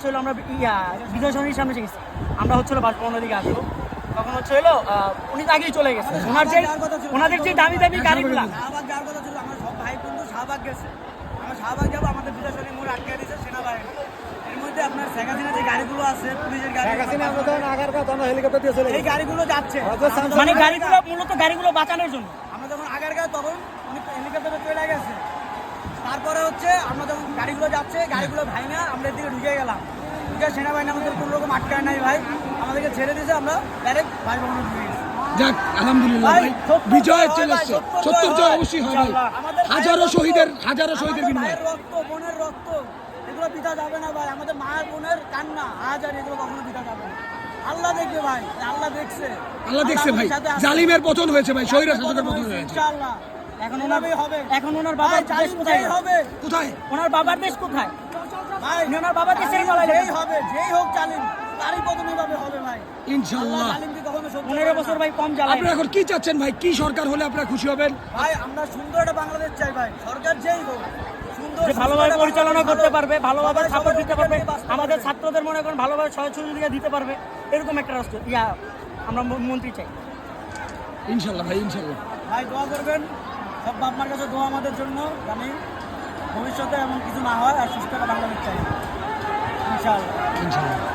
হচ্ছে হলো আমরা বিজয় সরণির সামনে গেছি, আমরা হচ্ছে হলো বাসভবনের দিকে আসবো, তখন হচ্ছে হলো উনি তো আগেই চলে গেছে। ওনাদের যে দামি দামি গাড়িগুলো শাহবাগ যাওয়ার কথা ছিল, আমার সব ভাই বন্ধু শাহবাগ গেছে, আমরা শাহবাগ যাবো, আমাদের বিজয় সরণি মোড় আটকে দিয়েছে সেনাবাহিনী। এর মধ্যে আপনার শেখ হাসিনা যে গাড়িগুলো আছে, পুলিশের গাড়ি, এই গাড়িগুলো যাচ্ছে, মানে গাড়িগুলো মূলত গাড়িগুলো বাঁচানোর জন্য। আমরা যখন আগারগাঁও তখন উনি হেলিকপ্টারে চলে গেছে, তারপরে হচ্ছে আমরা যখন গাড়িগুলো যাচ্ছে, গাড়িগুলো ভাঙা আমরা এদিকে ঢুকে গেলাম, ঢুকে সেনাবাহিনী আমাদের কোনো রকম আটকায় নাই ভাই, আমাদেরকে ছেড়ে দিয়েছে, আমরা ডাইরেক্ট বাসভবনে ঢুকে গেছি। যাক আলহামদুলিল্লাহ ভাই, বিজয় চলে এসছে, সত্যের জয় অবশ্যই হয় ভাই। হাজারো শহীদের বিনিময়ে ভাইয়ের রক্ত, বোনের রক্ত, এগুলো বৃথা যাবে না ভাই, আমাদের মায়ের বোনের কান্না হাজার, এগুলো কখনো বৃথা যাবে না। আল্লাহ দেখবে ভাই, আল্লাহ দেখছে, আল্লাহ দেখছে ভাই, জালিমের পতন হয়েছে ভাই, শহীদের শাসকের পতন হয়েছে। ইনশাআল্লাহ এখন ওনার বাবার দেশ কোথায় হবে? কোথায় ওনার বাবার দেশ কোথায় ভাই ওনার বাবার দেশের পালাইলে যেই হবে, যেই হোক জালিম, তারই পতন এইভাবে হবে ভাই। ইনশাআল্লাহ। জালিমকে কখনো সহ্য 15 বছর ভাই কম জ্বালায়। আপনারা এখন কি চাচ্ছেন ভাই, কি সরকার হলে আপনারা খুশি হবেন? ভাই আমরা সুন্দর একটা বাংলাদেশ চাই ভাই, সরকার যেই হোক সুন্দর, যে ভালোভাবে পরিচালনা করতে পারবে, ভালোভাবে সবাই সাপোর্ট দিতে পারবে, বাস্তবায়ন আমাদের করবে। ছাত্রদের মনে করেন ভালোভাবে সহযোগিতা দিতে পারবে, এরকম একটা রাষ্ট্র আমরা মন্ত্রী চাই। ইনশাআল্লাহ ভাই, ইনশাআল্লাহ। ভাই দোয়া করবেন, সব বাপ মার কাছে দোয়া আমাদের জন্য, জানি ভবিষ্যতে এমন কিছু না হয়, আর সুস্থ একটা বাংলাদেশ চাই ইনশাআল্লাহ। ইনশাআল্লাহ।